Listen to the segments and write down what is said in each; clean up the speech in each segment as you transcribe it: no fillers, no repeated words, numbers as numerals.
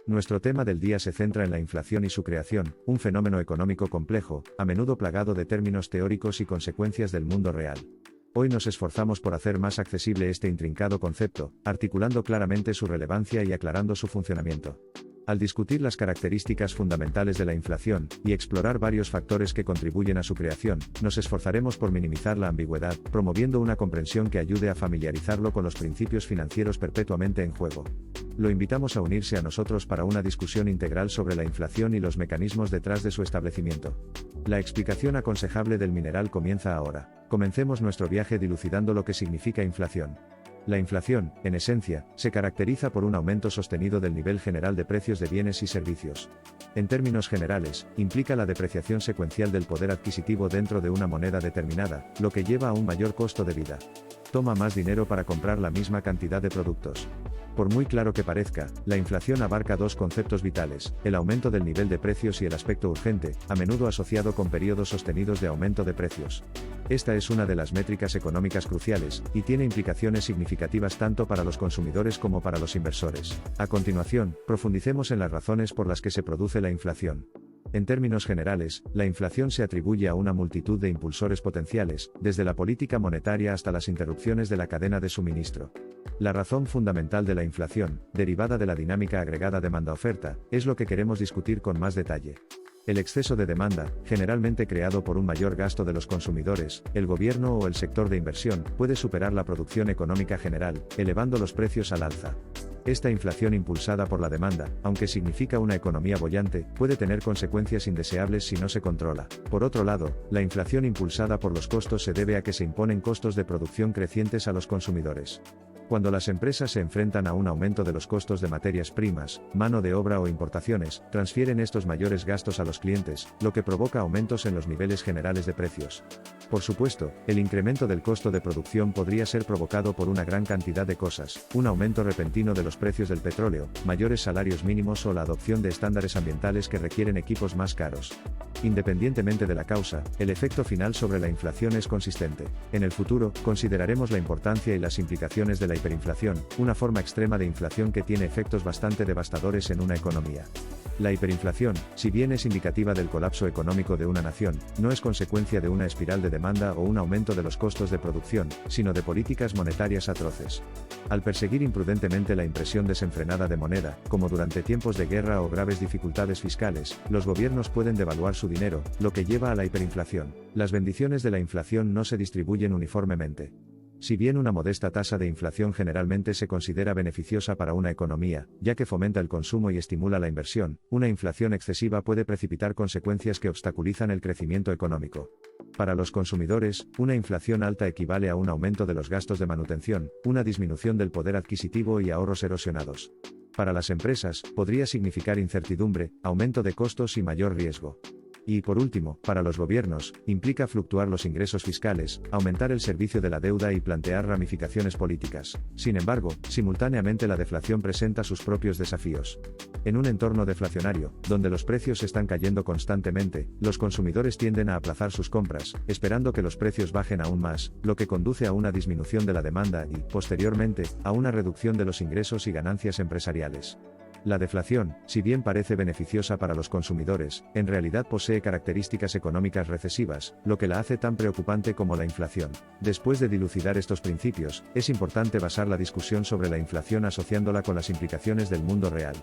Nuestro tema del día se centra en la inflación y su creación, un fenómeno económico complejo, a menudo plagado de términos teóricos y consecuencias del mundo real. Hoy nos esforzamos por hacer más accesible este intrincado concepto, articulando claramente su relevancia y aclarando su funcionamiento. Al discutir las características fundamentales de la inflación, y explorar varios factores que contribuyen a su creación, nos esforzaremos por minimizar la ambigüedad, promoviendo una comprensión que ayude a familiarizarlo con los principios financieros perpetuamente en juego. Lo invitamos a unirse a nosotros para una discusión integral sobre la inflación y los mecanismos detrás de su establecimiento. La explicación aconsejable del mineral comienza ahora. Comencemos nuestro viaje dilucidando lo que significa inflación. La inflación, en esencia, se caracteriza por un aumento sostenido del nivel general de precios de bienes y servicios. En términos generales, implica la depreciación secuencial del poder adquisitivo dentro de una moneda determinada, lo que lleva a un mayor costo de vida. Toma más dinero para comprar la misma cantidad de productos. Por muy claro que parezca, la inflación abarca dos conceptos vitales, el aumento del nivel de precios y el aspecto urgente, a menudo asociado con periodos sostenidos de aumento de precios. Esta es una de las métricas económicas cruciales, y tiene implicaciones significativas tanto para los consumidores como para los inversores. A continuación, profundicemos en las razones por las que se produce la inflación. En términos generales, la inflación se atribuye a una multitud de impulsores potenciales, desde la política monetaria hasta las interrupciones de la cadena de suministro. La razón fundamental de la inflación, derivada de la dinámica agregada demanda-oferta, es lo que queremos discutir con más detalle. El exceso de demanda, generalmente creado por un mayor gasto de los consumidores, el gobierno o el sector de inversión, puede superar la producción económica general, elevando los precios al alza. Esta inflación impulsada por la demanda, aunque significa una economía boyante, puede tener consecuencias indeseables si no se controla. Por otro lado, la inflación impulsada por los costos se debe a que se imponen costos de producción crecientes a los consumidores. Cuando las empresas se enfrentan a un aumento de los costos de materias primas, mano de obra o importaciones, transfieren estos mayores gastos a los clientes, lo que provoca aumentos en los niveles generales de precios. Por supuesto, el incremento del costo de producción podría ser provocado por una gran cantidad de cosas, un aumento repentino de los precios del petróleo, mayores salarios mínimos o la adopción de estándares ambientales que requieren equipos más caros. Independientemente de la causa, el efecto final sobre la inflación es consistente. En el futuro, consideraremos la importancia y las implicaciones de la hiperinflación, una forma extrema de inflación que tiene efectos bastante devastadores en una economía. La hiperinflación, si bien es indicativa del colapso económico de una nación, no es consecuencia de una espiral de demanda o un aumento de los costos de producción, sino de políticas monetarias atroces. Al perseguir imprudentemente la impresión desenfrenada de moneda, como durante tiempos de guerra o graves dificultades fiscales, los gobiernos pueden devaluar su dinero, lo que lleva a la hiperinflación. Las bendiciones de la inflación no se distribuyen uniformemente. Si bien una modesta tasa de inflación generalmente se considera beneficiosa para una economía, ya que fomenta el consumo y estimula la inversión, una inflación excesiva puede precipitar consecuencias que obstaculizan el crecimiento económico. Para los consumidores, una inflación alta equivale a un aumento de los gastos de manutención, una disminución del poder adquisitivo y ahorros erosionados. Para las empresas, podría significar incertidumbre, aumento de costos y mayor riesgo. Y por último, para los gobiernos, implica fluctuar los ingresos fiscales, aumentar el servicio de la deuda y plantear ramificaciones políticas. Sin embargo, simultáneamente la deflación presenta sus propios desafíos. En un entorno deflacionario, donde los precios están cayendo constantemente, los consumidores tienden a aplazar sus compras, esperando que los precios bajen aún más, lo que conduce a una disminución de la demanda y, posteriormente, a una reducción de los ingresos y ganancias empresariales. La deflación, si bien parece beneficiosa para los consumidores, en realidad posee características económicas recesivas, lo que la hace tan preocupante como la inflación. Después de dilucidar estos principios, es importante basar la discusión sobre la inflación asociándola con las implicaciones del mundo real.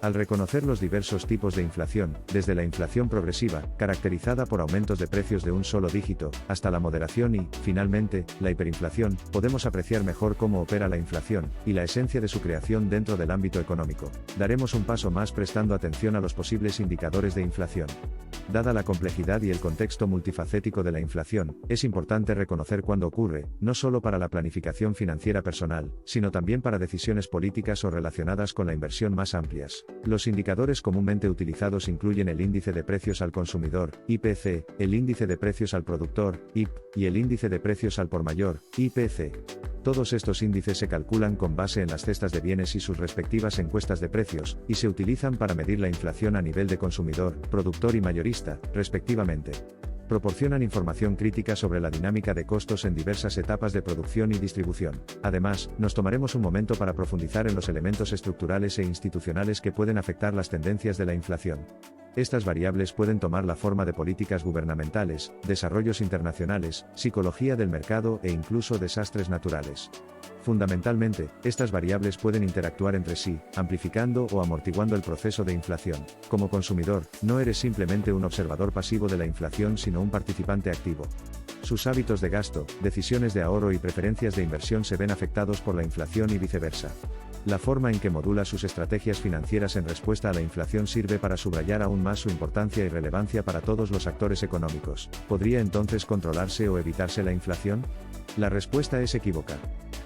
Al reconocer los diversos tipos de inflación, desde la inflación progresiva, caracterizada por aumentos de precios de un solo dígito, hasta la moderación y, finalmente, la hiperinflación, podemos apreciar mejor cómo opera la inflación, y la esencia de su creación dentro del ámbito económico. Daremos un paso más prestando atención a los posibles indicadores de inflación. Dada la complejidad y el contexto multifacético de la inflación, es importante reconocer cuándo ocurre, no solo para la planificación financiera personal, sino también para decisiones políticas o relacionadas con la inversión más amplias. Los indicadores comúnmente utilizados incluyen el índice de precios al consumidor, IPC, el índice de precios al productor, IP, y el índice de precios al por mayor, IPC. Todos estos índices se calculan con base en las cestas de bienes y sus respectivas encuestas de precios, y se utilizan para medir la inflación a nivel de consumidor, productor y mayorista, respectivamente. Proporcionan información crítica sobre la dinámica de costos en diversas etapas de producción y distribución. Además, nos tomaremos un momento para profundizar en los elementos estructurales e institucionales que pueden afectar las tendencias de la inflación. Estas variables pueden tomar la forma de políticas gubernamentales, desarrollos internacionales, psicología del mercado e incluso desastres naturales. Fundamentalmente, estas variables pueden interactuar entre sí, amplificando o amortiguando el proceso de inflación. Como consumidor, no eres simplemente un observador pasivo de la inflación sino un participante activo. Sus hábitos de gasto, decisiones de ahorro y preferencias de inversión se ven afectados por la inflación y viceversa. La forma en que modula sus estrategias financieras en respuesta a la inflación sirve para subrayar aún más su importancia y relevancia para todos los actores económicos. ¿Podría entonces controlarse o evitarse la inflación? La respuesta es equívoca.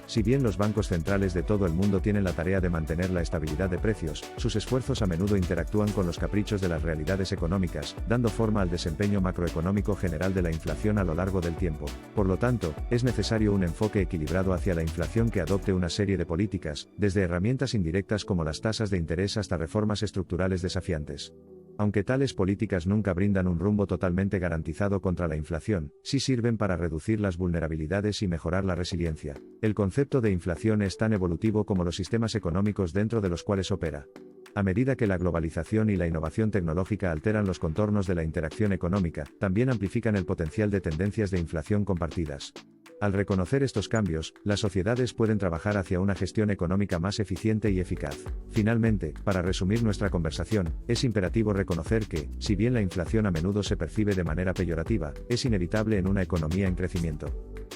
Si bien los bancos centrales de todo el mundo tienen la tarea de mantener la estabilidad de precios, sus esfuerzos a menudo interactúan con los caprichos de las realidades económicas, dando forma al desempeño macroeconómico general de la inflación a lo largo del tiempo. Por lo tanto, es necesario un enfoque equilibrado hacia la inflación que adopte una serie de políticas, desde herramientas indirectas como las tasas de interés hasta reformas estructurales desafiantes. Aunque tales políticas nunca brindan un rumbo totalmente garantizado contra la inflación, sí sirven para reducir las vulnerabilidades y mejorar la resiliencia. El concepto de inflación es tan evolutivo como los sistemas económicos dentro de los cuales opera. A medida que la globalización y la innovación tecnológica alteran los contornos de la interacción económica, también amplifican el potencial de tendencias de inflación compartidas. Al reconocer estos cambios, las sociedades pueden trabajar hacia una gestión económica más eficiente y eficaz. Finalmente, para resumir nuestra conversación, es imperativo reconocer que, si bien la inflación a menudo se percibe de manera peyorativa, es inevitable en una economía en crecimiento.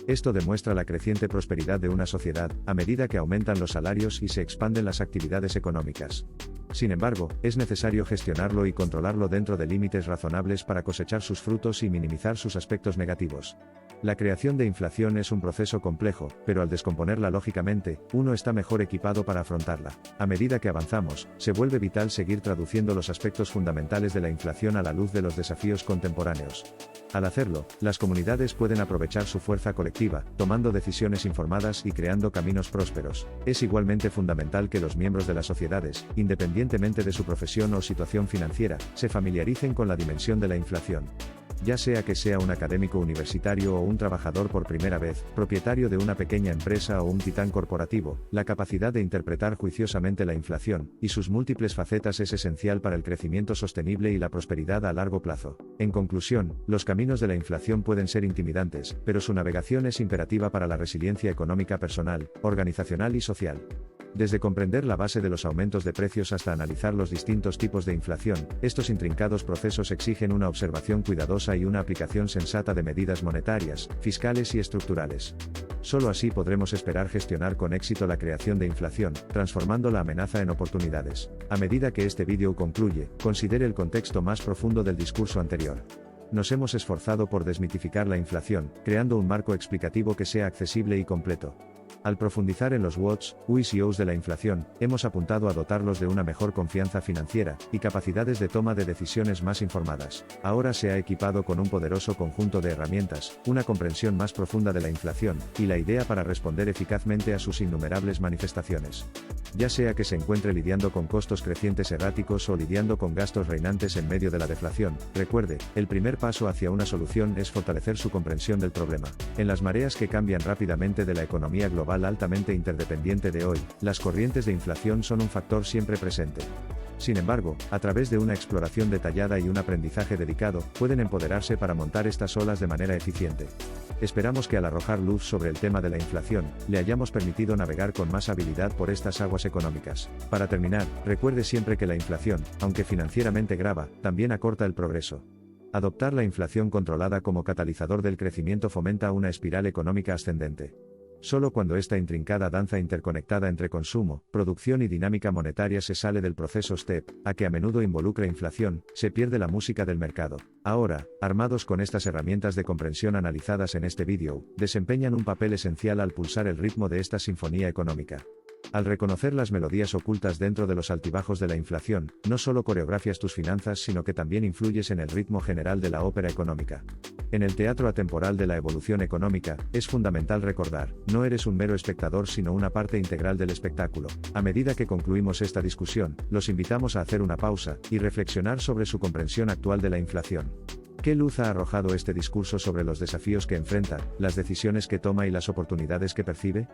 Esto demuestra la creciente prosperidad de una sociedad, a medida que aumentan los salarios y se expanden las actividades económicas. Sin embargo, es necesario gestionarlo y controlarlo dentro de límites razonables para cosechar sus frutos y minimizar sus aspectos negativos. La creación de inflación es un proceso complejo, pero al descomponerla lógicamente, uno está mejor equipado para afrontarla. A medida que avanzamos, se vuelve vital seguir traduciendo los aspectos fundamentales de la inflación a la luz de los desafíos contemporáneos. Al hacerlo, las comunidades pueden aprovechar su fuerza colectiva, tomando decisiones informadas y creando caminos prósperos. Es igualmente fundamental que los miembros de las sociedades, independientemente de su profesión o situación financiera, se familiaricen con la dimensión de la inflación. Ya sea que sea un académico universitario o un trabajador por primera vez, propietario de una pequeña empresa o un titán corporativo, la capacidad de interpretar juiciosamente la inflación y sus múltiples facetas es esencial para el crecimiento sostenible y la prosperidad a largo plazo. En conclusión, los caminos de la inflación pueden ser intimidantes, pero su navegación es imperativa para la resiliencia económica personal, organizacional y social. Desde comprender la base de los aumentos de precios hasta analizar los distintos tipos de inflación, estos intrincados procesos exigen una observación cuidadosa y una aplicación sensata de medidas monetarias, fiscales y estructurales. Solo así podremos esperar gestionar con éxito la creación de inflación, transformando la amenaza en oportunidades. A medida que este vídeo concluye, considere el contexto más profundo del discurso anterior. Nos hemos esforzado por desmitificar la inflación, creando un marco explicativo que sea accesible y completo. Al profundizar en los what's, who's y who's de la inflación, hemos apuntado a dotarlos de una mejor confianza financiera y capacidades de toma de decisiones más informadas. Ahora se ha equipado con un poderoso conjunto de herramientas, una comprensión más profunda de la inflación y la idea para responder eficazmente a sus innumerables manifestaciones. Ya sea que se encuentre lidiando con costos crecientes erráticos o lidiando con gastos reinantes en medio de la deflación, recuerde, el primer paso hacia una solución es fortalecer su comprensión del problema. En las mareas que cambian rápidamente de la economía global altamente interdependiente de hoy, las corrientes de inflación son un factor siempre presente. Sin embargo, a través de una exploración detallada y un aprendizaje dedicado, pueden empoderarse para montar estas olas de manera eficiente. Esperamos que al arrojar luz sobre el tema de la inflación, le hayamos permitido navegar con más habilidad por estas aguas económicas. Para terminar, recuerde siempre que la inflación, aunque financieramente grava, también acorta el progreso. Adoptar la inflación controlada como catalizador del crecimiento fomenta una espiral económica ascendente. Solo cuando esta intrincada danza interconectada entre consumo, producción y dinámica monetaria se sale del proceso STEP, a que a menudo involucra inflación, se pierde la música del mercado. Ahora, armados con estas herramientas de comprensión analizadas en este vídeo, desempeñan un papel esencial al pulsar el ritmo de esta sinfonía económica. Al reconocer las melodías ocultas dentro de los altibajos de la inflación, no solo coreografias tus finanzas sino que también influyes en el ritmo general de la ópera económica. En el teatro atemporal de la evolución económica, es fundamental recordar, no eres un mero espectador sino una parte integral del espectáculo. A medida que concluimos esta discusión, los invitamos a hacer una pausa y reflexionar sobre su comprensión actual de la inflación. ¿Qué luz ha arrojado este discurso sobre los desafíos que enfrenta, las decisiones que toma y las oportunidades que percibe?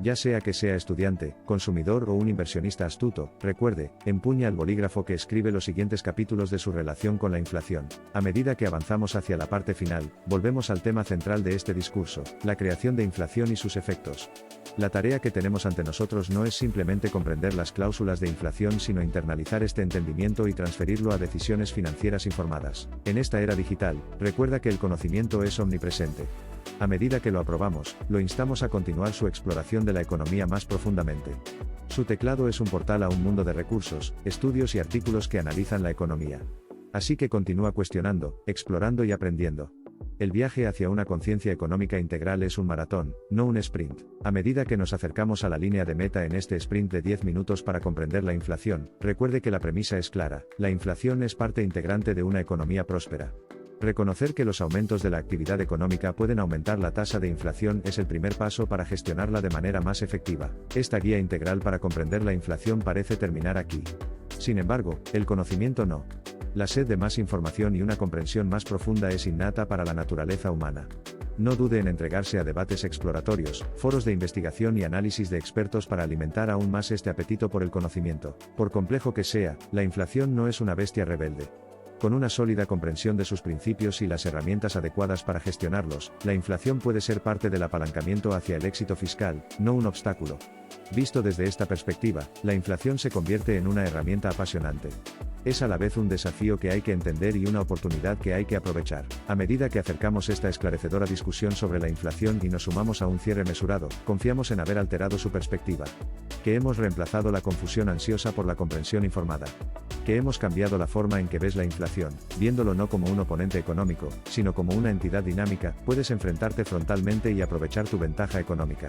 Ya sea que sea estudiante, consumidor o un inversionista astuto, recuerde, empuña el bolígrafo que escribe los siguientes capítulos de su relación con la inflación. A medida que avanzamos hacia la parte final, volvemos al tema central de este discurso, la creación de inflación y sus efectos. La tarea que tenemos ante nosotros no es simplemente comprender las cláusulas de inflación, sino internalizar este entendimiento y transferirlo a decisiones financieras informadas. En esta era digital, recuerda que el conocimiento es omnipresente. A medida que lo aprobamos, lo instamos a continuar su exploración de la economía más profundamente. Su teclado es un portal a un mundo de recursos, estudios y artículos que analizan la economía. Así que continúa cuestionando, explorando y aprendiendo. El viaje hacia una conciencia económica integral es un maratón, no un sprint. A medida que nos acercamos a la línea de meta en este sprint de 10 minutos para comprender la inflación, recuerde que la premisa es clara: la inflación es parte integrante de una economía próspera. Reconocer que los aumentos de la actividad económica pueden aumentar la tasa de inflación es el primer paso para gestionarla de manera más efectiva. Esta guía integral para comprender la inflación parece terminar aquí. Sin embargo, el conocimiento no. La sed de más información y una comprensión más profunda es innata para la naturaleza humana. No dude en entregarse a debates exploratorios, foros de investigación y análisis de expertos para alimentar aún más este apetito por el conocimiento. Por complejo que sea, la inflación no es una bestia rebelde. Con una sólida comprensión de sus principios y las herramientas adecuadas para gestionarlos, la inflación puede ser parte del apalancamiento hacia el éxito fiscal, no un obstáculo. Visto desde esta perspectiva, la inflación se convierte en una herramienta apasionante. Es a la vez un desafío que hay que entender y una oportunidad que hay que aprovechar. A medida que acercamos esta esclarecedora discusión sobre la inflación y nos sumamos a un cierre mesurado, confiamos en haber alterado su perspectiva. Que hemos reemplazado la confusión ansiosa por la comprensión informada. Que hemos cambiado la forma en que ves la inflación, viéndolo no como un oponente económico, sino como una entidad dinámica. Puedes enfrentarte frontalmente y aprovechar tu ventaja económica.